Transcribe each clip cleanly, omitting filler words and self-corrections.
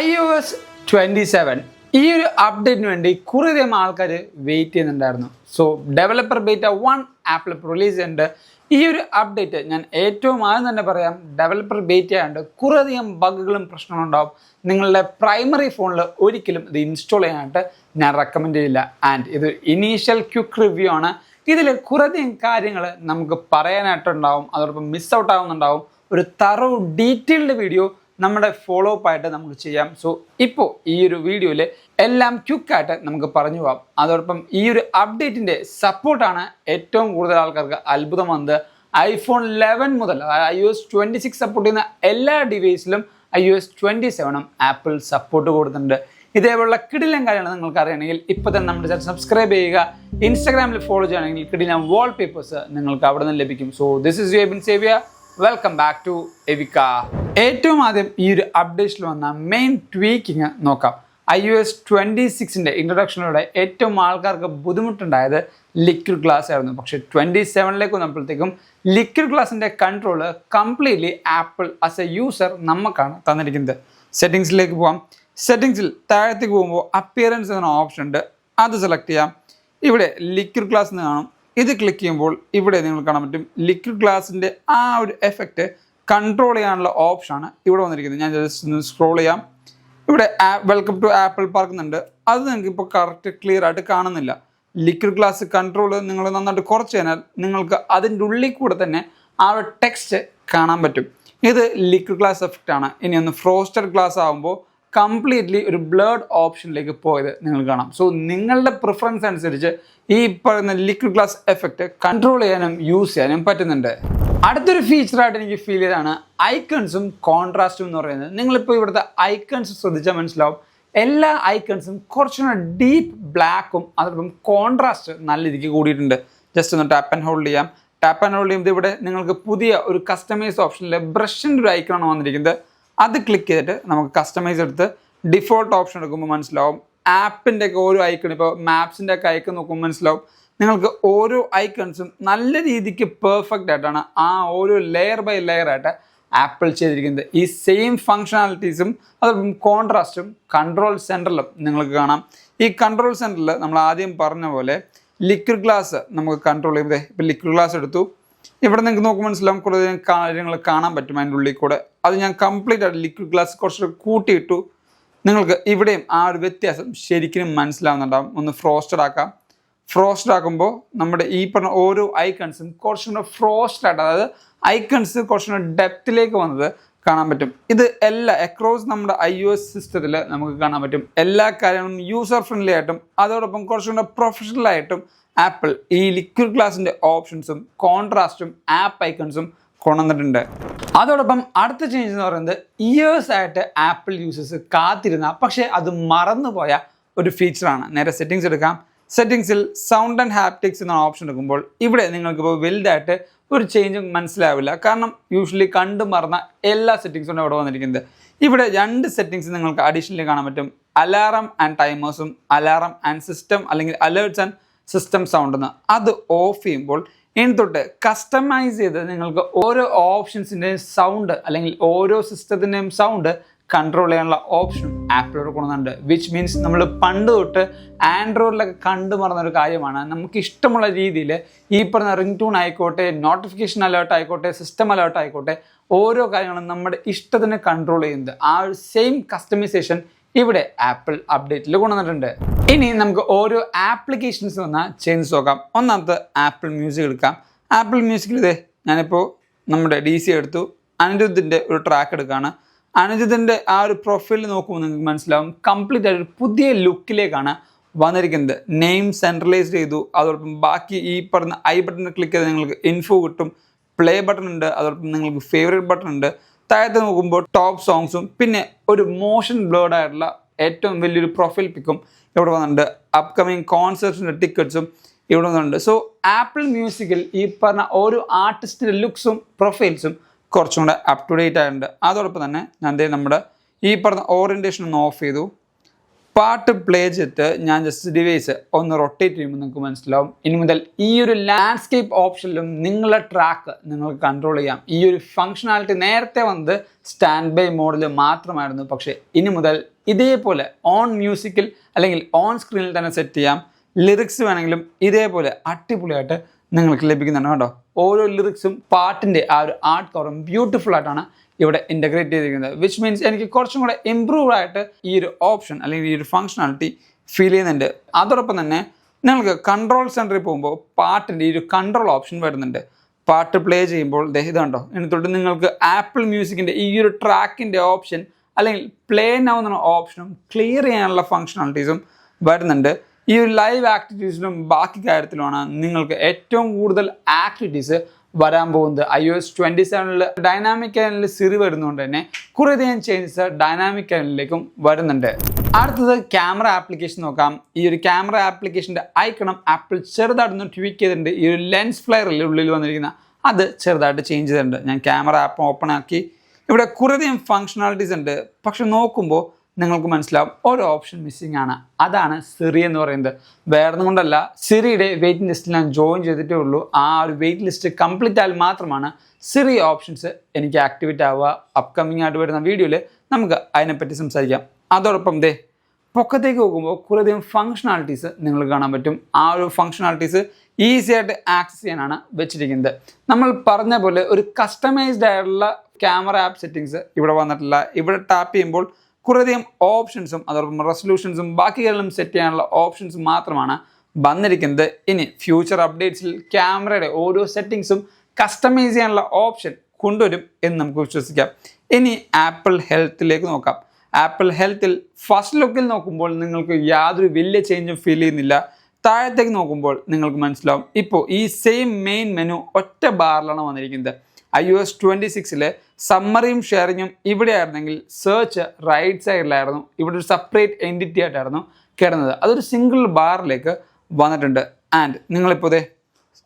iOS 27 ഈ ഒരു അപ്ഡേറ്റിന് വേണ്ടി കുറേയധികം ആൾക്കാർ വെയിറ്റ് ചെയ്യുന്നുണ്ടായിരുന്നു. So developer beta 1 apple release ചെയ്യുന്നുണ്ട്. ഈ ഒരു അപ്ഡേറ്റ് ഞാൻ ഏറ്റവും ആദ്യം തന്നെ പറയാം, ഡെവലപ്പർ ബീറ്റ ആയതുകൊണ്ട് കുറേയധികം ബഗ്ഗുകളും പ്രശ്നങ്ങളും ഉണ്ടാവും. നിങ്ങളുടെ പ്രൈമറി ഫോണിൽ ഒരിക്കലും ഇത് ഇൻസ്റ്റാൾ ചെയ്യാനായിട്ട് ഞാൻ റെക്കമെൻഡ് ചെയ്യില്ല. ആൻഡ് ഇത് ഇനീഷ്യൽ ക്വിക്ക് റിവ്യൂ ആണ്. ഇതിൽ കുറേയധികം കാര്യങ്ങൾ നമുക്ക് പറയാനായിട്ടുണ്ടാവും, അതോടൊപ്പം മിസ് ഔട്ട് ആവുന്നുണ്ടാവും. ഒരു തറോ ഡീറ്റെയിൽഡ് വീഡിയോ നമ്മുടെ ഫോളോ അപ്പ് ആയിട്ട് നമുക്ക് ചെയ്യാം. സോ ഇപ്പോൾ ഈ ഒരു വീഡിയോയിൽ എല്ലാം ക്വിക്കായിട്ട് നമുക്ക് പറഞ്ഞു പോകാം. അതോടൊപ്പം ഈ ഒരു അപ്ഡേറ്റിൻ്റെ സപ്പോർട്ടാണ് ഏറ്റവും കൂടുതൽ ആൾക്കാർക്ക് അത്ഭുതം വന്നത്. iPhone 11 മുതൽ iOS 26 സപ്പോർട്ട് ചെയ്യുന്ന എല്ലാ ഡിവൈസിലും iOS 27 ആപ്പിൾ സപ്പോർട്ട് കൊടുത്തിട്ടുണ്ട്. ഇതേപോലുള്ള കിടിലൻ കാര്യങ്ങൾ നിങ്ങൾക്ക് അറിയണമെങ്കിൽ ഇപ്പോൾ തന്നെ നമ്മുടെ ചാനൽ സബ്സ്ക്രൈബ് ചെയ്യുക. ഇൻസ്റ്റാഗ്രാമിൽ ഫോളോ ചെയ്യുകയാണെങ്കിൽ കിടിലൻ വാൾപേപ്പേഴ്സ് നിങ്ങൾക്ക് അവിടെ നിന്ന് ലഭിക്കും. സോ ദിസ് ഇസ് എബിൻ സേവിയ. വെൽക്കം ബാക്ക് ടു എവിക്ക. ഏറ്റവും ആദ്യം ഈ ഒരു അപ്ഡേഷനിൽ വന്ന മെയിൻ ട്വീക്കിങ് നോക്കാം. iOS 26ൻ്റെ ഇൻട്രൊഡക്ഷനിലൂടെ ഏറ്റവും ആൾക്കാർക്ക് ബുദ്ധിമുട്ടുണ്ടായത് ലിക്വിഡ് ഗ്ലാസ് ആയിരുന്നു. പക്ഷേ 27ലേക്ക് വന്നപ്പോഴത്തേക്കും ലിക്വിഡ് ഗ്ലാസിൻ്റെ control completely apple as A user നമുക്കാണ് തന്നിരിക്കുന്നത്. സെറ്റിങ്സിലേക്ക് പോകാം. സെറ്റിങ്സിൽ താഴത്തേക്ക് പോകുമ്പോൾ അപ്പിയറൻസ് എന്ന ഓപ്ഷൻ ഉണ്ട്, അത് സെലക്ട് ചെയ്യാം. ഇവിടെ ലിക്വിഡ് ഗ്ലാസ് എന്ന് കാണും. ഇത് ക്ലിക്ക് ചെയ്യുമ്പോൾ ഇവിടെ നിങ്ങൾ കാണാൻ പറ്റും ലിക്വിഡ് ഗ്ലാസിൻ്റെ ആ ഒരു എഫക്റ്റ് കൺട്രോൾ ചെയ്യാനുള്ള ഓപ്ഷനാണ് ഇവിടെ വന്നിരിക്കുന്നത്. ഞാൻ ജസ്റ്റ് ഒന്ന് സ്ക്രോൾ ചെയ്യാം. ഇവിടെ വെൽക്കം ടു ആപ്പിൾ പറയുന്നുണ്ട്. അത് നിങ്ങൾക്ക് ഇപ്പോൾ കറക്റ്റ് ക്ലിയർ ആയിട്ട് കാണുന്നില്ല. ലിക്വിഡ് ഗ്ലാസ് കൺട്രോൾ നിങ്ങൾ നന്നായിട്ട് കുറച്ച് കഴിഞ്ഞാൽ നിങ്ങൾക്ക് അതിൻ്റെ ഉള്ളിൽ കൂടെ തന്നെ ആ ഒരു ടെക്സ്റ്റ് കാണാൻ പറ്റും. ഇത് ലിക്വിഡ് ഗ്ലാസ് എഫക്റ്റ് ആണ്. ഇനി ഒന്ന് ഫ്രോസ്റ്റഡ് ഗ്ലാസ് ആകുമ്പോൾ കംപ്ലീറ്റ്ലി ഒരു ബ്ലേർഡ് ഓപ്ഷനിലേക്ക് പോയത് നിങ്ങൾ കാണാം. സോ നിങ്ങളുടെ പ്രിഫറൻസ് അനുസരിച്ച് ഈ പറയുന്ന ലിക്വിഡ് ഗ്ലാസ് എഫക്റ്റ് കൺട്രോൾ ചെയ്യാനും യൂസ് ചെയ്യാനും പറ്റുന്നുണ്ട്. അടുത്തൊരു ഫീച്ചറായിട്ട് എനിക്ക് ഫീൽ ചെയ്തതാണ് ഐക്കൺസും കോൺട്രാസ്റ്റും എന്ന് പറയുന്നത്. നിങ്ങളിപ്പോൾ ഇവിടുത്തെ ഐക്കൺസ് ശ്രദ്ധിച്ചാൽ മനസ്സിലാവും, എല്ലാ ഐക്കൺസും കുറച്ചുകൂടെ ഡീപ്പ് ബ്ലാക്കും അതോടൊപ്പം കോൺട്രാസ്റ്റ് നല്ല രീതിക്ക് കൂടിയിട്ടുണ്ട്. ജസ്റ്റ് ഒന്ന് ടാപ്പ് ആൻഡ് ഹോൾഡ് ചെയ്യാം. ടാപ്പ് ആൻഡ് ഹോൾഡ് ചെയ്യുമ്പോൾ ഇവിടെ നിങ്ങൾക്ക് പുതിയ ഒരു കസ്റ്റമൈസ് ഓപ്ഷനിൽ ബ്രഷിൻ്റെ ഒരു ഐക്കണാണ് വന്നിരിക്കുന്നത്. അത് ക്ലിക്ക് ചെയ്തിട്ട് നമുക്ക് കസ്റ്റമൈസ് എടുത്ത് ഡിഫോൾട്ട് ഓപ്ഷൻ എടുക്കുമ്പോൾ മനസ്സിലാവും ആപ്പിൻ്റെ ഒക്കെ ഓരോ ഐക്കൺ, ഇപ്പോൾ മാപ്സിൻ്റെ ഒക്കെ ഐക്കൺ നോക്കുമ്പോൾ മനസ്സിലാവും നിങ്ങൾക്ക് ഓരോ ഐക്കൺസും നല്ല രീതിക്ക് പെർഫെക്റ്റ് ആയിട്ടാണ് ആ ഓരോ ലെയർ ബൈ ലെയർ ആയിട്ട് ആപ്പിൾ ചെയ്തിരിക്കുന്നത്. ഈ സെയിം ഫങ്ഷണാലിറ്റീസും അതോടൊപ്പം കോൺട്രാസ്റ്റും കൺട്രോൾ സെൻറ്ററിലും നിങ്ങൾക്ക് കാണാം. ഈ കൺട്രോൾ സെൻറ്ററിൽ നമ്മൾ ആദ്യം പറഞ്ഞ പോലെ ലിക്വിഡ് ഗ്ലാസ് നമുക്ക് കൺട്രോൾ ചെയ്യുമ്പോൾ ഇപ്പോൾ ലിക്വിഡ് ഗ്ലാസ് എടുത്തു. ഇവിടെ നിങ്ങൾക്ക് നോക്കുമ്പോൾ മനസ്സിലാവും കുറേ കാര്യങ്ങൾ കാണാൻ പറ്റും അതിൻ്റെ ഉള്ളിൽ കൂടെ. അത് ഞാൻ കംപ്ലീറ്റ് ആയിട്ട് ലിക്വിഡ് ഗ്ലാസ് കുറച്ച് കൂട്ടിയിട്ടു. നിങ്ങൾക്ക് ഇവിടെയും ആ ഒരു വ്യത്യാസം ശരിക്കും മനസ്സിലാവുന്നുണ്ടാവും. ഒന്ന് ഫ്രോസ്റ്റഡ് ആക്കാം. ഫ്രോസ്റ്റഡ് ആക്കുമ്പോൾ നമ്മുടെ ഈ പറഞ്ഞ ഓരോ ഐക്കൺസും കുറച്ചും കൂടെ ഫ്രോസ്റ്റഡ് ആയിട്ട്, അതായത് ഐക്കൺസ് കുറച്ചും കൂടെ ഡെപ്തിലേക്ക് വന്നത് കാണാൻ പറ്റും. ഇത് എല്ലാ അക്രോസ് നമ്മുടെ iOS സിസ്റ്റത്തിൽ നമുക്ക് കാണാൻ പറ്റും. എല്ലാ കാര്യങ്ങളും യൂസർ ഫ്രണ്ട്ലി ആയിട്ടും അതോടൊപ്പം കുറച്ചും കൂടെ പ്രൊഫഷണൽ ആയിട്ടും ആപ്പിൾ ഈ ലിക്വിഡ് ഗ്ലാസിൻ്റെ ഓപ്ഷൻസും കോൺട്രാസ്റ്റും ആപ്പ് ഐക്കൺസും കൊണ്ടുവന്നിട്ടുണ്ട്. അതോടൊപ്പം അടുത്ത ചേഞ്ച് എന്ന് പറയുന്നത് ഇയേഴ്സ് ആയിട്ട് ആപ്പിൾ യൂസേഴ്സ് കാത്തിരുന്ന പക്ഷേ അത് മറന്നുപോയ ഒരു ഫീച്ചറാണ്. നേരെ സെറ്റിങ്സ് എടുക്കാം. സെറ്റിങ്സിൽ സൗണ്ട് ആൻഡ് ഹാപ്റ്റിക്സ് എന്ന ഓപ്ഷൻ എടുക്കുമ്പോൾ ഇവിടെ നിങ്ങൾക്കിപ്പോൾ വലുതായിട്ട് ഒരു ചേഞ്ചും മനസ്സിലാവില്ല. കാരണം യൂഷ്വലി കണ്ടു മറന്ന എല്ലാ സെറ്റിങ്സും ഇവിടെ വന്നിരിക്കുന്നത്. ഇവിടെ രണ്ട് സെറ്റിങ്സ് നിങ്ങൾക്ക് അഡീഷണലി കാണാൻ പറ്റും. അലാറം ആൻഡ് ടൈമേഴ്സും അലാറം ആൻഡ് സിസ്റ്റം അല്ലെങ്കിൽ അലേർട്സ് ആൻഡ് സിസ്റ്റം സൗണ്ട് എന്ന്. അത് ഓഫ് ചെയ്യുമ്പോൾ ഇനി തൊട്ട് കസ്റ്റമൈസ് ചെയ്ത് നിങ്ങൾക്ക് ഓരോ ഓപ്ഷൻസിൻ്റെയും സൗണ്ട് അല്ലെങ്കിൽ ഓരോ സിസ്റ്റത്തിൻ്റെയും സൗണ്ട് കൺട്രോൾ ചെയ്യാനുള്ള ഓപ്ഷൻ ആപ്പിലോട് കൊണ്ടുവന്നുണ്ട്. വിച്ച് മീൻസ് നമ്മൾ പണ്ട് തൊട്ട് ആൻഡ്രോയിഡിലൊക്കെ കണ്ടു മറന്നൊരു കാര്യമാണ്. നമുക്ക് ഇഷ്ടമുള്ള രീതിയിൽ ഈ പറഞ്ഞ റിംഗ് ടൂൺ ആയിക്കോട്ടെ, നോട്ടിഫിക്കേഷൻ അലേർട്ട് ആയിക്കോട്ടെ, സിസ്റ്റം അലേർട്ട് ആയിക്കോട്ടെ, ഓരോ കാര്യങ്ങളും നമ്മുടെ ഇഷ്ടത്തിന് കൺട്രോൾ ചെയ്യുന്നത്. ആ ഒരു സെയിം കസ്റ്റമൈസേഷൻ ഇവിടെ ആപ്പിൾ അപ്ഡേറ്റിൽ കൊണ്ടുവന്നിട്ടുണ്ട്. ഇനി നമുക്ക് ഓരോ ആപ്ലിക്കേഷൻസ് വന്ന ചേഞ്ചസ് നോക്കാം. ഒന്നാമത്തെ ആപ്പിൾ മ്യൂസിക് എടുക്കാം. ആപ്പിൾ മ്യൂസിക്കിൽ ഇതേ ഞാനിപ്പോൾ നമ്മുടെ DC എടുത്തു. അനിരുദ്ധിൻ്റെ ഒരു ട്രാക്ക് എടുക്കുകയാണ്. അനിരുദ്ധിൻ്റെ ആ ഒരു പ്രൊഫൈൽ നോക്കുമ്പോൾ നിങ്ങൾക്ക് മനസ്സിലാവും കംപ്ലീറ്റ് ആയിട്ട് ഒരു പുതിയ ലുക്കിലേക്കാണ് വന്നിരിക്കുന്നത്. നെയിം സെൻട്രലൈസ്ഡ് ചെയ്തു. അതോടൊപ്പം ബാക്കി ഈ പറഞ്ഞ ഐ ബട്ടൺ ക്ലിക്ക് ചെയ്ത് നിങ്ങൾക്ക് ഇൻഫോ കിട്ടും. പ്ലേ ബട്ടൺ ഉണ്ട്. അതോടൊപ്പം നിങ്ങൾക്ക് ഫേവറേറ്റ് ബട്ടൺ ഉണ്ട്. താഴത്ത് നോക്കുമ്പോൾ ടോപ്പ് സോങ്സും പിന്നെ ഒരു മോഷൻ ബ്ലേർഡ് ആയിട്ടുള്ള ഏറ്റവും വലിയൊരു പ്രൊഫൈൽ പിക്കും ഇവിടെ വന്നിട്ടുണ്ട്. അപ്കമിങ് കോൺസേർട്സിൻ്റെ ടിക്കറ്റ്സും ഇവിടെ വന്നിട്ടുണ്ട്. സോ ആപ്പിൾ മ്യൂസിക്കിൽ ഈ പറഞ്ഞ ഓരോ ആർട്ടിസ്റ്റിൻ്റെ ലുക്സും പ്രൊഫൈൽസും കുറച്ചും കൂടെ അപ് ടു ഡേറ്റ് ആയിട്ടുണ്ട്. അതോടൊപ്പം തന്നെ ഞാൻ നമ്മുടെ ഈ പറഞ്ഞ ഓറിയൻറ്റേഷൻ ഒന്ന് ഓഫ് ചെയ്തു. പാട്ട് പ്ലേ ചെയ്തിട്ട് ഞാൻ ജസ്റ്റ് ഡിവൈസ് ഒന്ന് റൊട്ടേറ്റ് ചെയ്യുമ്പോൾ നിങ്ങൾക്ക് മനസ്സിലാവും. ഇനി മുതൽ ഈ ഒരു ലാൻഡ്സ്കേപ്പ് ഓപ്ഷനിലും നിങ്ങളുടെ ട്രാക്ക് നിങ്ങൾക്ക് കൺട്രോൾ ചെയ്യാം. ഈ ഒരു ഫങ്ഷണാലിറ്റി നേരത്തെ വന്നത് സ്റ്റാൻഡ് ബൈ മോഡിൽ മാത്രമായിരുന്നു. പക്ഷേ ഇനി മുതൽ ഇതേപോലെ ഓൺ മ്യൂസിക്കിൽ അല്ലെങ്കിൽ ഓൺ സ്ക്രീനിൽ തന്നെ സെറ്റ് ചെയ്യാം. ലിറിക്സ് വേണമെങ്കിലും ഇതേപോലെ അടിപൊളിയായിട്ട് നിങ്ങൾക്ക് ലഭിക്കുന്നുണ്ട് കേട്ടോ. ഓരോ ലിറിക്സും പാട്ടിൻ്റെ ആ ഒരു ആർട്ട് കവറും ബ്യൂട്ടിഫുൾ ആയിട്ടാണ് ഇവിടെ ഇൻ്റഗ്രേറ്റ് ചെയ്തിരിക്കുന്നത്. വിച്ച് മീൻസ് എനിക്ക് കുറച്ചും കൂടെ ഇമ്പ്രൂവ് ആയിട്ട് ഈ ഒരു ഓപ്ഷൻ അല്ലെങ്കിൽ ഈ ഒരു ഫങ്ഷണാലിറ്റി ഫീൽ ചെയ്യുന്നുണ്ട്. അതോടൊപ്പം തന്നെ നിങ്ങൾക്ക് കൺട്രോൾ സെൻറ്ററിൽ പോകുമ്പോൾ പാട്ടിൻ്റെ ഈ ഒരു കൺട്രോൾ ഓപ്ഷൻ വരുന്നുണ്ട്. പാട്ട് പ്ലേ ചെയ്യുമ്പോൾ ഇതുണ്ടോ, ഇനി തൊട്ട് നിങ്ങൾക്ക് ആപ്പിൾ മ്യൂസിക്കിൻ്റെ ഈ ഒരു ട്രാക്കിൻ്റെ ഓപ്ഷൻ അല്ലെങ്കിൽ പ്ലേ നൗ എന്ന ഓപ്ഷനും ക്ലിയർ ചെയ്യാനുള്ള ഫങ്ഷണാലിറ്റീസും വരുന്നുണ്ട്. ഈ ഒരു ലൈവ് ആക്ടിവിറ്റീസിലും ബാക്കി കാര്യത്തിലുമാണ് നിങ്ങൾക്ക് ഏറ്റവും കൂടുതൽ ആക്ടിവിറ്റീസ് വരാൻ പോകുന്നത്. iOS 27 ഡൈനാമിക് ഐലൻഡിൽ സിറി വരുന്നതുകൊണ്ട് തന്നെ കുറേയധികം ചേഞ്ചസ് ഡൈനാമിക് ഐലൻഡിലേക്കും വരുന്നുണ്ട്. അടുത്തത് ക്യാമറ ആപ്ലിക്കേഷൻ നോക്കാം. ഈ ഒരു ക്യാമറ ആപ്ലിക്കേഷൻ്റെ ഐക്കണും ആപ്പിൾ ചെറുതായിട്ടൊന്ന് ട്വീക്ക് ചെയ്തിട്ടുണ്ട്. ഈ ഒരു ലെൻസ് ഫ്ലെയറിൽ ഉള്ളിൽ വന്നിരിക്കുന്ന അത് ചെറുതായിട്ട് ചേഞ്ച് ചെയ്തിട്ടുണ്ട്. ഞാൻ ക്യാമറ ആപ്പ് ഓപ്പൺ ആക്കി. ഇവിടെ കുറേയധികം ഫങ്ഷണാലിറ്റീസ് ഉണ്ട്. പക്ഷെ നോക്കുമ്പോൾ നിങ്ങൾക്ക് മനസ്സിലാവും ഒരു ഓപ്ഷൻ മിസ്സിംഗ് ആണ്. അതാണ് സിറി എന്ന് പറയുന്നത്. വേറെ കൊണ്ടല്ല, സിറിയുടെ വെയിറ്റിംഗ് ലിസ്റ്റിൽ ഞാൻ ജോയിൻ ചെയ്തിട്ടേ ഉള്ളൂ. ആ ഒരു വെയിറ്റ് ലിസ്റ്റ് കംപ്ലീറ്റ് ആയാൽ മാത്രമാണ് സിറി ഓപ്ഷൻസ് എനിക്ക് ആക്ടിവേറ്റ് ആവുക. അപ്കമിങ് ആയിട്ട് വരുന്ന വീഡിയോയിൽ നമുക്ക് അതിനെപ്പറ്റി സംസാരിക്കാം. അതോടൊപ്പം പൊക്കത്തേക്ക് പോകുമ്പോൾ കുറേയധികം ഫങ്ഷണാലിറ്റീസ് നിങ്ങൾക്ക് കാണാൻ പറ്റും. ആ ഒരു ഫങ്ഷണാലിറ്റീസ് ഈസി ആയിട്ട് ആക്സസ് ചെയ്യാനാണ് വെച്ചിരിക്കുന്നത്. നമ്മൾ പറഞ്ഞ പോലെ ഒരു കസ്റ്റമൈസ്ഡ് ആയിട്ടുള്ള ക്യാമറ ആപ്പ് സെറ്റിങ്സ് ഇവിടെ വന്നിട്ടില്ല. ഇവിടെ ടാപ്പ് ചെയ്യുമ്പോൾ കുറേയധികം ഓപ്ഷൻസും അതോടൊപ്പം റെസൊല്യൂഷൻസും ബാക്കി കാര്യങ്ങളും സെറ്റ് ചെയ്യാനുള്ള ഓപ്ഷൻസ് മാത്രമാണ് വന്നിരിക്കുന്നത്. ഇനി ഫ്യൂച്ചർ അപ്ഡേറ്റ്സിൽ ക്യാമറയുടെ ഓരോ സെറ്റിങ്സും കസ്റ്റമൈസ് ചെയ്യാനുള്ള ഓപ്ഷൻ കൊണ്ടുവരും എന്ന് നമുക്ക് വിശ്വസിക്കാം. ഇനി ആപ്പിൾ ഹെൽത്തിലേക്ക് നോക്കാം. ആപ്പിൾ ഹെൽത്തിൽ ഫസ്റ്റ് ലുക്കിൽ നോക്കുമ്പോൾ നിങ്ങൾക്ക് യാതൊരു വലിയ ചേഞ്ചും ഫീൽ ചെയ്യുന്നില്ല. താഴത്തേക്ക് നോക്കുമ്പോൾ നിങ്ങൾക്ക് മനസ്സിലാവും ഇപ്പോൾ ഈ സെയിം മെയിൻ മെനു ഒറ്റ ബാറിലാണ് വന്നിരിക്കുന്നത്. iOS 26 സമ്മറിയും ഷെയറിങ്ങും ഇവിടെ ആയിരുന്നെങ്കിൽ സെർച്ച് റൈറ്റ് സൈഡിലായിരുന്നു. ഇവിടെ ഒരു സെപ്പറേറ്റ് എൻറ്റിറ്റി ആയിട്ടായിരുന്നു കിടന്നത്. അതൊരു സിംഗിൾ ബാറിലേക്ക് വന്നിട്ടുണ്ട്. ആൻഡ് നിങ്ങളിപ്പോൾ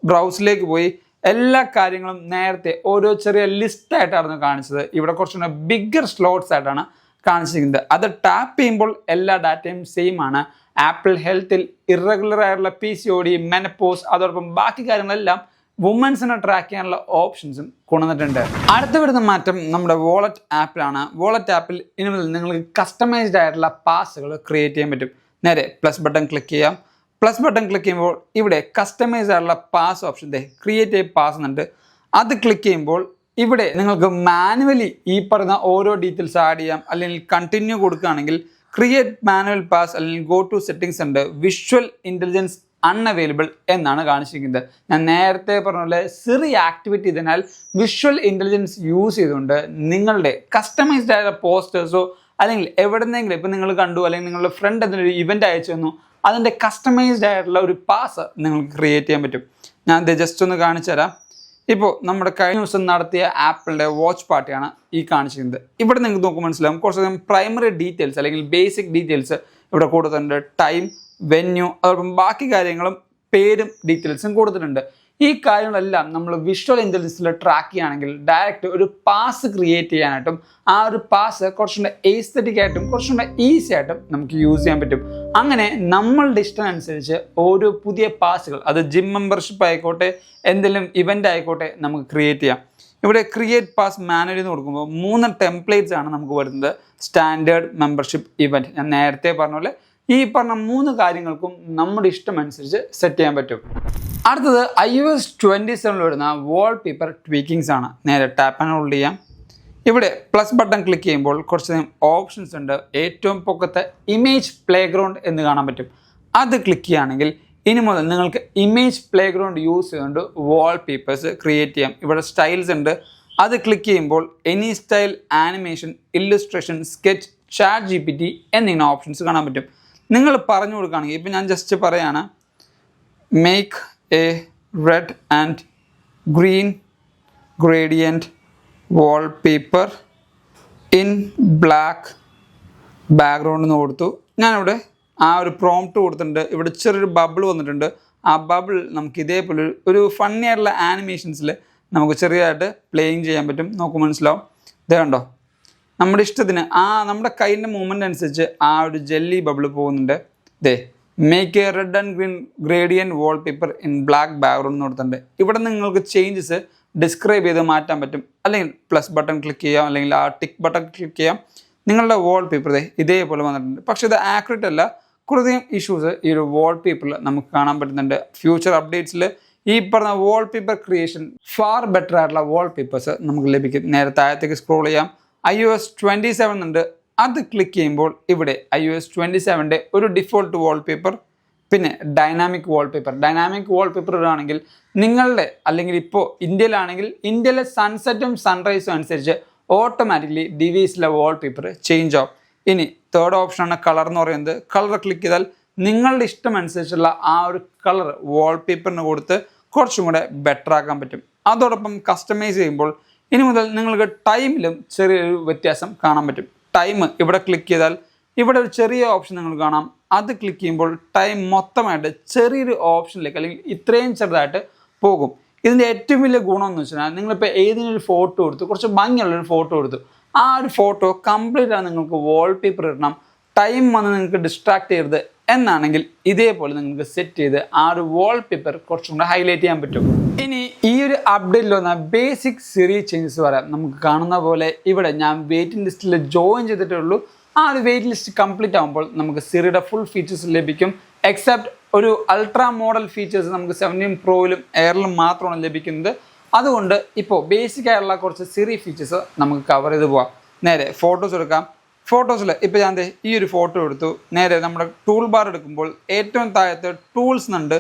ബ്രൗസിലേക്ക് പോയി എല്ലാ കാര്യങ്ങളും നേരത്തെ ഓരോ ചെറിയ ലിസ്റ്റായിട്ടായിരുന്നു കാണിച്ചത്. ഇവിടെ കുറച്ചുകൂടെ ബിഗ്ഗർ സ്ലോട്ട്സ് ആയിട്ടാണ് കാണിച്ചിരിക്കുന്നത്. അത് ടാപ്പ് ചെയ്യുമ്പോൾ എല്ലാ ഡാറ്റയും സെയിം ആണ്. ആപ്പിൾ ഹെൽത്തിൽ ഇറഗുലർ ആയിട്ടുള്ള PCOD, മെനപ്പോസ് അതോടൊപ്പം ബാക്കി കാര്യങ്ങളെല്ലാം വുമൻസിനെ ട്രാക്ക് ചെയ്യാനുള്ള ഓപ്ഷൻസും കൊണ്ടുവന്നിട്ടുണ്ട്. അടുത്ത വരുന്ന മാറ്റം നമ്മുടെ വാളറ്റ് ആപ്പിലാണ്. വാളറ്റ് ആപ്പിൽ ഇനി മുതൽ നിങ്ങൾക്ക് കസ്റ്റമൈസ്ഡ് ആയിട്ടുള്ള പാസുകൾ ക്രിയേറ്റ് ചെയ്യാൻ പറ്റും. നേരെ പ്ലസ് ബട്ടൺ ക്ലിക്ക് ചെയ്യാം. പ്ലസ് ബട്ടൺ ക്ലിക്ക് ചെയ്യുമ്പോൾ ഇവിടെ കസ്റ്റമൈസ്ഡ് ആയിട്ടുള്ള പാസ് ഓപ്ഷൻ ക്രിയേറ്റ് ചെയ്ത് പാസ് എന്നുണ്ട്. അത് ക്ലിക്ക് ചെയ്യുമ്പോൾ ഇവിടെ നിങ്ങൾക്ക് മാനുവലി ഈ പറയുന്ന ഓരോ ഡീറ്റെയിൽസ് ആഡ് ചെയ്യാം. അല്ലെങ്കിൽ കണ്ടിന്യൂ കൊടുക്കുകയാണെങ്കിൽ ക്രിയേറ്റ് മാനുവൽ പാസ് അല്ലെങ്കിൽ ഗോ ടു സെറ്റിംഗ്സ് ഉണ്ട്. വിഷ്വൽ ഇൻ്റലിജൻസ് അൺഅവൈലബിൾ എന്നാണ് കാണിച്ചിരിക്കുന്നത്. ഞാൻ നേരത്തെ പറഞ്ഞ പോലെ സിറി ആക്ടിവേറ്റ് ചെയ്തതിനാൽ വിഷ്വൽ ഇൻ്റലിജൻസ് യൂസ് ചെയ്തുകൊണ്ട് നിങ്ങളുടെ കസ്റ്റമൈസ്ഡ് ആയ പോസ്റ്റേഴ്സോ അല്ലെങ്കിൽ എവിടെന്നെങ്കിലും ഇപ്പോൾ നിങ്ങൾ കണ്ടു അല്ലെങ്കിൽ നിങ്ങളുടെ ഫ്രണ്ട് അതിനൊരു ഇവൻ്റ് അയച്ചു തന്നു, അതിൻ്റെ കസ്റ്റമൈസ്ഡ് ആയിട്ടുള്ള ഒരു പാസ് നിങ്ങൾക്ക് ക്രിയേറ്റ് ചെയ്യാൻ പറ്റും. ഞാൻ ജസ്റ്റ് ഒന്ന് കാണിച്ചു തരാം. ഇപ്പോൾ നമ്മുടെ കഴിഞ്ഞ ദിവസം നടത്തിയ ആപ്പിളിൻ്റെ വാച്ച് പാർട്ടിയാണ് ഈ കാണിച്ചിരിക്കുന്നത്. ഇവിടെ നിങ്ങൾക്ക് നോക്കുമ്പോൾ മനസ്സിലാവും കുറച്ചധികം പ്രൈമറി ഡീറ്റെയിൽസ് അല്ലെങ്കിൽ ബേസിക് ഡീറ്റെയിൽസ് ഇവിടെ കൊടുത്തിട്ടുണ്ട്. ടൈം, വെന്യൂ അതോടൊപ്പം ബാക്കി കാര്യങ്ങളും പേരും ഡീറ്റെയിൽസും കൊടുത്തിട്ടുണ്ട്. ഈ കാര്യങ്ങളെല്ലാം നമ്മൾ വിഷ്വൽ ഇൻ്റലിജൻസിൽ ട്രാക്ക് ചെയ്യുകയാണെങ്കിൽ ഡയറക്റ്റ് ഒരു പാസ് ക്രിയേറ്റ് ചെയ്യാനായിട്ടും ആ ഒരു പാസ് കുറച്ചുകൂടെ എസ്തെറ്റിക് ആയിട്ടും കുറച്ചുകൂടെ ഈസി ആയിട്ടും നമുക്ക് യൂസ് ചെയ്യാൻ പറ്റും. അങ്ങനെ നമ്മളുടെ ഇഷ്ടമനുസരിച്ച് ഓരോ പുതിയ പാസുകൾ, അത് ജിം മെമ്പർഷിപ്പ് ആയിക്കോട്ടെ എന്തെങ്കിലും ഇവൻ്റ് ആയിക്കോട്ടെ, നമുക്ക് ക്രിയേറ്റ് ചെയ്യാം. ഇവിടെ ക്രിയേറ്റ് പാസ് മാനുവലി എന്ന് കൊടുക്കുമ്പോൾ 3 ടെംപ്ലേറ്റ്സ് ആണ് നമുക്ക് വരുന്നത്. Standard, membership, event. ഞാൻ നേരത്തെ പറഞ്ഞ പോലെ ഈ പറഞ്ഞ 3 കാര്യങ്ങൾക്കും നമ്മുടെ ഇഷ്ടമനുസരിച്ച് സെറ്റ് ചെയ്യാൻ പറ്റും. അടുത്തത് iOS 27 വരുന്ന വാൾപേപ്പർ ട്വീക്കിങ്സ് ആണ്. നേരെ ടാപ്പ് ആൻഡ് ഹോൾഡ് ചെയ്യാം. ഇവിടെ പ്ലസ് ബട്ടൺ ക്ലിക്ക് ചെയ്യുമ്പോൾ കുറച്ചധികം ഓപ്ഷൻസ് ഉണ്ട്. ഏറ്റവും പൊക്കത്തെ ഇമേജ് പ്ലേഗ്രൗണ്ട് എന്ന് കാണാൻ പറ്റും. അത് ക്ലിക്ക് ചെയ്യുകയാണെങ്കിൽ ഇനി മുതൽ നിങ്ങൾക്ക് ഇമേജ് പ്ലേഗ്രൗണ്ട് യൂസ് ചെയ്തുകൊണ്ട് വാൾപേപ്പേഴ്സ് ക്രിയേറ്റ് ചെയ്യാം. ഇവിടെ സ്റ്റൈൽസ് ഉണ്ട്. അത് ക്ലിക്ക് ചെയ്യുമ്പോൾ any style, animation, illustration, sketch, chat GPT എന്നിങ്ങനെ ഓപ്ഷൻസ് കാണാൻ പറ്റും. നിങ്ങൾ പറഞ്ഞു കൊടുക്കുകയാണെങ്കിൽ ഇപ്പോൾ ഞാൻ ജസ്റ്റ് പറയാണ്, make A red and green gradient wallpaper in black background എന്ന് കൊടുത്തു. ഞാനിവിടെ ആ ഒരു പ്രോംപ്റ്റ് കൊടുത്തിട്ടുണ്ട്. ഇവിടെ ചെറിയൊരു ബബിൾ വന്നിട്ടുണ്ട്. ആ ബബിൾ നമുക്ക് ഇതേപോലെ ഒരു ഫണ്ണി ആയിട്ടുള്ള ആനിമേഷൻസിൽ നമുക്ക് ചെറിയതായിട്ട് പ്ലേയിങ് ചെയ്യാൻ പറ്റും. നമുക്ക് മനസ്സിലാവും. ഇത് കണ്ടോ, നമ്മുടെ ഇഷ്ടത്തിന് നമ്മുടെ കൈയിൻ്റെ മൂവ്മെൻ്റ് അനുസരിച്ച് ആ ഒരു ജെല്ലി ബബിൾ പോകുന്നുണ്ട്. They make A red and green ഗ്രേഡിയൻ wallpaper in black background എന്ന് കൊടുത്തിട്ടുണ്ട്. ഇവിടെ നിങ്ങൾക്ക് ചേഞ്ചസ് ഡിസ്ക്രൈബ് ചെയ്ത് മാറ്റാൻ പറ്റും. അല്ലെങ്കിൽ പ്ലസ് ബട്ടൺ ക്ലിക്ക് ചെയ്യാം, അല്ലെങ്കിൽ ആ ടിക്ക് ബട്ടൺ ക്ലിക്ക് ചെയ്യാം. നിങ്ങളുടെ വാൾപേപ്പർ ഇതേപോലെ വന്നിട്ടുണ്ട്. പക്ഷേ ഇത് ആക്യുറേറ്റ് അല്ല. കുറേയധികം ഇഷ്യൂസ് ഈ ഒരു വാൾപേപ്പറിൽ നമുക്ക് കാണാൻ പറ്റുന്നുണ്ട്. ഫ്യൂച്ചർ അപ്ഡേറ്റ്സിൽ ഈ പറഞ്ഞ വാൾപേപ്പർ ക്രിയേഷൻ ഫാർ ബെറ്റർ ആയിട്ടുള്ള വാൾപേപ്പേഴ്സ് നമുക്ക് ലഭിക്കും. നേരെ താഴത്തേക്ക് സ്ക്രോൾ ചെയ്യാം. iOS 27 ഉണ്ട്. അത് ക്ലിക്ക് ചെയ്യുമ്പോൾ ഇവിടെ iOS 27 ഒരു ഡിഫോൾട്ട് വാൾപേപ്പർ, പിന്നെ ഡൈനാമിക് വാൾപേപ്പർ ഇടുകയാണെങ്കിൽ നിങ്ങളുടെ, അല്ലെങ്കിൽ ഇപ്പോൾ ഇന്ത്യയിലാണെങ്കിൽ ഇന്ത്യയിലെ സൺസെറ്റും സൺറൈസും അനുസരിച്ച് ഓട്ടോമാറ്റിക്കലി ഡിവൈസിലെ വാൾപേപ്പർ ചേഞ്ച് ആവും. ഇനി തേർഡ് ഓപ്ഷനാണ് കളർ എന്ന് പറയുന്നത്. കളർ ക്ലിക്ക് ചെയ്താൽ നിങ്ങളുടെ ഇഷ്ടം അനുസരിച്ചുള്ള ആ ഒരു കളർ വാൾപേപ്പറിന് കൊടുത്ത് കുറച്ചും കൂടെ ബെറ്റർ ആക്കാൻ പറ്റും. അതോടൊപ്പം കസ്റ്റമൈസ് ചെയ്യുമ്പോൾ ഇനി മുതൽ നിങ്ങൾക്ക് ടൈമിലും ചെറിയൊരു വ്യത്യാസം കാണാൻ പറ്റും. ടൈം ഇവിടെ ക്ലിക്ക് ചെയ്താൽ ഇവിടെ ഒരു ചെറിയ ഓപ്ഷൻ നിങ്ങൾ കാണാം. അത് ക്ലിക്ക് ചെയ്യുമ്പോൾ ടൈം മൊത്തമായിട്ട് ചെറിയൊരു ഓപ്ഷനിലേക്ക്, അല്ലെങ്കിൽ ഇത്രയും ചെറുതായിട്ട് പോകും. ഇതിൻ്റെ ഏറ്റവും വലിയ ഗുണം എന്ന് വെച്ചാൽ നിങ്ങളിപ്പോൾ ഏതെങ്കിലും ഒരു ഫോട്ടോ എടുത്തു, കുറച്ച് ഭംഗിയുള്ളൊരു ഫോട്ടോ എടുത്തു, ആ ഒരു ഫോട്ടോ കംപ്ലീറ്റ് ആണ് നിങ്ങൾക്ക് വാൾപേപ്പർ ഇടണം, ടൈം വന്ന് നിങ്ങൾക്ക് ഡിസ്ട്രാക്ട് ചെയ്യരുത് എന്നാണെങ്കിൽ ഇതേപോലെ നിങ്ങൾക്ക് സെറ്റ് ചെയ്ത് ആ ഒരു വാൾപേപ്പർ കുറച്ചും കൂടെ ഹൈലൈറ്റ് ചെയ്യാൻ പറ്റും. ഇനി ഈ ഒരു അപ്ഡേറ്റിൽ വന്ന ബേസിക് സിറി ചേഞ്ചസ് വരാം. നമുക്ക് കാണുന്ന പോലെ ഇവിടെ ഞാൻ വെയിറ്റിംഗ് ലിസ്റ്റിൽ ജോയിൻ ചെയ്തിട്ടുള്ളൂ. ആ ഒരു വെയിറ്റ് ലിസ്റ്റ് കംപ്ലീറ്റ് ആകുമ്പോൾ നമുക്ക് സിറിയുടെ ഫുൾ ഫീച്ചേഴ്സ് ലഭിക്കും. എക്സെപ്റ്റ് ഒരു അൾട്രാ മോഡൽ ഫീച്ചേഴ്സ് നമുക്ക് 17 പ്രോയിലും എയറിലും മാത്രമാണ് ലഭിക്കുന്നത്. അതുകൊണ്ട് ഇപ്പോൾ ബേസിക് ആയിട്ടുള്ള കുറച്ച് സിറി ഫീച്ചേഴ്സ് നമുക്ക് കവർ ചെയ്ത് പോവാം. നേരെ ഫോട്ടോസ് എടുക്കാം. ഫോട്ടോസിൽ ഇപ്പോൾ ഞാൻ ഈ ഒരു ഫോട്ടോ എടുത്തു. നേരെ നമ്മുടെ ടൂൾ ബാർ എടുക്കുമ്പോൾ ഏറ്റവും താഴത്ത് ടൂൾസ് ഉണ്ട്.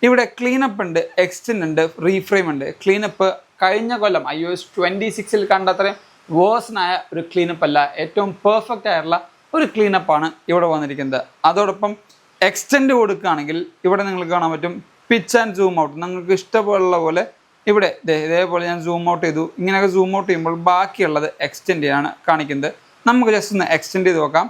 ഇവിടെ ക്ലീനപ്പ് ഉണ്ട്, എക്സ്റ്റെൻഡ് ഉണ്ട്, റീഫ്രെയിം ഉണ്ട്. ക്ലീനപ്പ് കഴിഞ്ഞ കൊല്ലം iOS 26 കണ്ട അത്രയും വേഴ്സണായ ഒരു ക്ലീനപ്പ് അല്ല, ഏറ്റവും പെർഫെക്റ്റ് ആയിട്ടുള്ള ഒരു ക്ലീനപ്പാണ് ഇവിടെ വന്നിരിക്കുന്നത്. അതോടൊപ്പം എക്സ്റ്റെൻഡ് കൊടുക്കുകയാണെങ്കിൽ ഇവിടെ നിങ്ങൾക്ക് കാണാൻ പറ്റും പിച്ച് ആൻഡ് സൂം ഔട്ട്. നിങ്ങൾക്ക് ഇഷ്ടമുള്ള പോലെ ഇവിടെ ഇതേപോലെ ഞാൻ സൂം ഔട്ട് ചെയ്തു. ഇങ്ങനെയൊക്കെ സൂം ഔട്ട് ചെയ്യുമ്പോൾ ബാക്കിയുള്ളത് എക്സ്റ്റെൻഡ് ചെയ്യാനാണ് കാണിക്കുന്നത്. നമുക്ക് ജസ്റ്റ് ഒന്ന് എക്സ്റ്റെൻഡ് ചെയ്ത് നോക്കാം.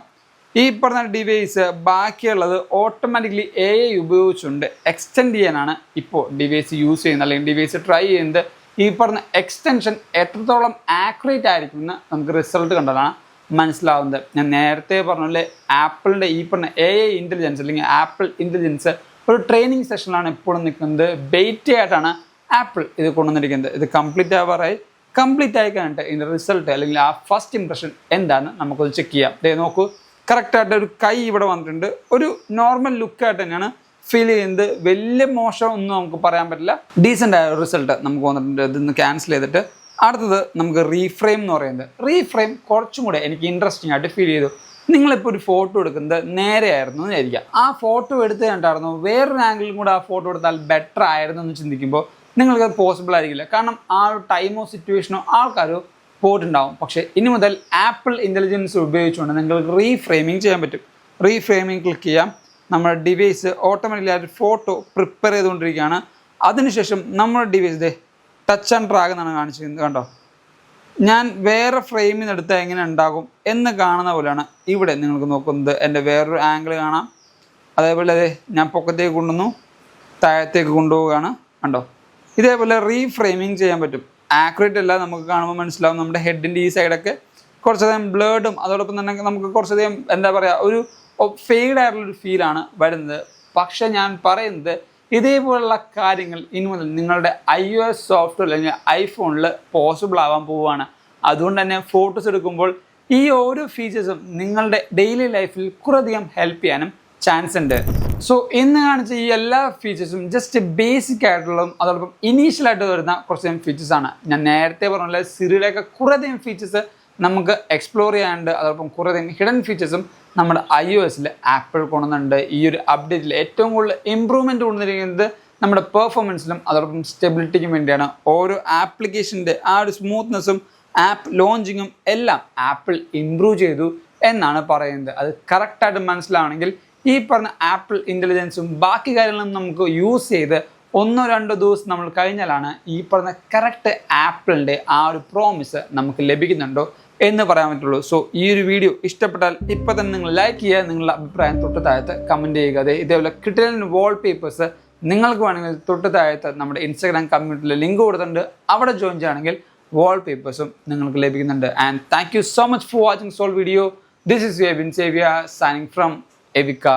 ഈ പറഞ്ഞ ഡിവൈസ് ബാക്കിയുള്ളത് ഓട്ടോമാറ്റിക്കലി AI ഉപയോഗിച്ചുകൊണ്ട് എക്സ്റ്റെൻഡ് ചെയ്യാനാണ് ഇപ്പോൾ ഡിവൈസ് യൂസ് ചെയ്യുന്നത്, അല്ലെങ്കിൽ ഡിവൈസ് ട്രൈ ചെയ്യുന്നത്. ഈ പറഞ്ഞ എക്സ്റ്റൻഷൻ എത്രത്തോളം ആക്യുറേറ്റ് ആയിരിക്കും എന്ന് നമുക്ക് റിസൾട്ട് കണ്ടതാണ് മനസ്സിലാവുന്നത്. ഞാൻ നേരത്തെ പറഞ്ഞ ആപ്പിളിൻ്റെ ഈ പറഞ്ഞ AI ഇൻ്റലിജൻസ്, അല്ലെങ്കിൽ ആപ്പിൾ ഇൻ്റലിജൻസ് ഒരു ട്രെയിനിങ് സെഷനിലാണ് ഇപ്പോഴും നിൽക്കുന്നത്. ബെയ്റ്റ് ആയിട്ടാണ് ആപ്പിൾ ഇത് കൊണ്ടുവന്നിരിക്കുന്നത്. ഇത് കംപ്ലീറ്റ് ആയി കഴിഞ്ഞിട്ട് ഇതിൻ്റെ റിസൾട്ട്, അല്ലെങ്കിൽ ആ ഫസ്റ്റ് ഇംപ്രഷൻ എന്താണെന്ന് നമുക്കൊന്ന് ചെക്ക് ചെയ്യാം. നോക്കൂ, കറക്റ്റായിട്ട് ഒരു കൈ ഇവിടെ വന്നിട്ടുണ്ട്. ഒരു നോർമൽ ലുക്കായിട്ട് തന്നെയാണ് ഫീൽ ചെയ്യുന്നത്. വലിയ മോശം ഒന്നും നമുക്ക് പറയാൻ പറ്റില്ല. ഡീസൻ്റ് ആയ റിസൾട്ട് നമുക്ക് വന്നിട്ടുണ്ട്. ഇതൊന്ന് ക്യാൻസൽ ചെയ്തിട്ട് അടുത്തത് നമുക്ക് റീഫ്രെയിം എന്ന് പറയുന്നത്. റീഫ്രെയിം കുറച്ചും കൂടെ എനിക്ക് ഇൻട്രസ്റ്റിംഗ് ആയിട്ട് ഫീൽ ചെയ്തു. നിങ്ങളിപ്പോൾ ഒരു ഫോട്ടോ എടുക്കുന്നത് നേരെ ആയിരുന്നു എന്ന് വിചാരിക്കുക. ആ ഫോട്ടോ എടുത്ത് കണ്ടായിരുന്നു വേറൊരു ആംഗിളും കൂടെ ആ ഫോട്ടോ എടുത്താൽ ബെറ്റർ ആയിരുന്നു എന്ന് ചിന്തിക്കുമ്പോൾ നിങ്ങൾക്കത് പോസിബിൾ ആയിരിക്കില്ല. കാരണം ആ ഒരു ടൈമോ സിറ്റുവേഷനോ ആൾക്കാരോ പോയിട്ടുണ്ടാവും. പക്ഷേ ഇനി മുതൽ ആപ്പിൾ ഇൻ്റലിജൻസ് ഉപയോഗിച്ചുകൊണ്ട് നിങ്ങൾക്ക് റീഫ്രെയിമിംഗ് ചെയ്യാൻ പറ്റും. റീഫ്രെയിമിംഗ് ക്ലിക്ക് ചെയ്യാം. നമ്മുടെ ഡിവൈസ് ഓട്ടോമാറ്റിക്കലി ആ ഒരു ഫോട്ടോ പ്രിപ്പയർ ചെയ്തുകൊണ്ടിരിക്കുകയാണ്. അതിനുശേഷം നമ്മുടെ ഡിവൈസ് ടച്ച് ആൻഡ് ഡ്രാഗ് എന്നാണ് കാണിച്ചിരിക്കുന്നത്. കണ്ടോ, ഞാൻ വേറെ ഫ്രെയിമിൽ നിന്ന് എടുത്താൽ എങ്ങനെ ഉണ്ടാകും എന്ന് കാണുന്ന പോലെയാണ് ഇവിടെ നിങ്ങൾക്ക് നോക്കുന്നത്. എൻ്റെ വേറൊരു ആംഗിൾ കാണാം. അതേപോലെ ഞാൻ പൊക്കത്തേക്ക് കൊണ്ടുവന്നു, താഴത്തേക്ക് കൊണ്ടുപോവുകയാണ്. കണ്ടോ, ഇതേപോലെ റീഫ്രെയിമിങ് ചെയ്യാൻ പറ്റും. ആക്യുറേറ്റ് അല്ല, നമുക്ക് കാണുമ്പോൾ മനസ്സിലാവും. നമ്മുടെ ഹെഡിൻ്റെ ഈ സൈഡൊക്കെ കുറച്ചധികം ബ്ലേഡും അതോടൊപ്പം തന്നെ നമുക്ക് കുറച്ചധികം എന്താ പറയുക, ഒരു ഫെയ്ഡ് ആയിട്ടുള്ളൊരു ഫീലാണ് വരുന്നത്. പക്ഷെ ഞാൻ പറയുന്നത് ഇതേപോലുള്ള കാര്യങ്ങൾ ഇനി മുതൽ നിങ്ങളുടെ iOS സോഫ്റ്റ്വെയർ അല്ലെങ്കിൽ ഐഫോണിൽ പോസിബിൾ ആവാൻ പോവുകയാണ്. അതുകൊണ്ട് തന്നെ ഫോട്ടോസ് എടുക്കുമ്പോൾ ഈ ഓരോ ഫീച്ചേഴ്സും നിങ്ങളുടെ ഡെയിലി ലൈഫിൽ കുറേയധികം ഹെൽപ്പ് ചെയ്യാനും ചാൻസ് ഉണ്ട്. സോ ഇന്ന് കാണിച്ച ഈ എല്ലാ ഫീച്ചേഴ്സും ജസ്റ്റ് ബേസിക് ആയിട്ടുള്ളതും അതോടൊപ്പം ഇനീഷ്യലായിട്ട് വരുന്ന കുറച്ചധികം ഫീച്ചേഴ്സാണ്. ഞാൻ നേരത്തെ പറഞ്ഞ സിറിയുടെയൊക്കെ കുറേയധികം ഫീച്ചേഴ്സ് നമുക്ക് എക്സ്പ്ലോർ ചെയ്യാനുണ്ട്. അതോടൊപ്പം കുറേയധികം ഹിഡൻ ഫീച്ചേഴ്സും നമ്മുടെ iOSൽ ആപ്പിൾ കൊണ്ടുവന്നിട്ടുണ്ട്. ഈ ഒരു അപ്ഡേറ്റിൽ ഏറ്റവും കൂടുതൽ ഇമ്പ്രൂവ്മെൻറ്റ് കൊണ്ടുവന്നിരിക്കുന്നത് നമ്മുടെ പെർഫോമൻസിലും അതോടൊപ്പം സ്റ്റെബിലിറ്റിക്കും വേണ്ടിയാണ്. ഓരോ ആപ്ലിക്കേഷൻ്റെ ആ ഒരു സ്മൂത്ത്നെസ്സും ആപ്പ് ലോഞ്ചിങ്ങും എല്ലാം ആപ്പിൾ ഇമ്പ്രൂവ് ചെയ്തു എന്നാണ് പറയുന്നത്. അത് കറക്റ്റായിട്ട് മനസ്സിലാവണമെങ്കിൽ ഈ പറഞ്ഞ ആപ്പിൾ ഇൻ്റലിജൻസും ബാക്കി കാര്യങ്ങളും നമുക്ക് യൂസ് ചെയ്ത് 1-2 ദിവസം നമ്മൾ കഴിഞ്ഞാലാണ് ഈ പറഞ്ഞ കറക്റ്റ് ആപ്പിളിൻ്റെ ആ ഒരു പ്രോമിസ് നമുക്ക് ലഭിക്കുന്നുണ്ടോ എന്ന് പറയാൻ പറ്റുള്ളൂ. സോ ഈ ഒരു വീഡിയോ ഇഷ്ടപ്പെട്ടാൽ ഇപ്പോൾ തന്നെ നിങ്ങൾ ലൈക്ക് ചെയ്യുക, നിങ്ങളുടെ അഭിപ്രായം തൊട്ട് താഴത്ത് കമൻറ്റ് ചെയ്യുക. ഇതേപോലെ കിട്ടിയ വാൾപേപ്പേഴ്സ് നിങ്ങൾക്ക് വേണമെങ്കിൽ തൊട്ട് താഴത്ത് നമ്മുടെ ഇൻസ്റ്റാഗ്രാം കമ്മ്യൂണിറ്റിയിൽ ലിങ്ക് കൊടുത്തിട്ടുണ്ട്, അവിടെ ജോയിൻ ചെയ്യുകയാണെങ്കിൽ വാൾപേപ്പേഴ്സും നിങ്ങൾക്ക് ലഭിക്കുന്നുണ്ട്. And thank you so much for watching സോൾ വീഡിയോ. ദിസ് ഇസ് എവിൻ സേവിയ സൈനിങ് ഫ്രം എവിക്ക.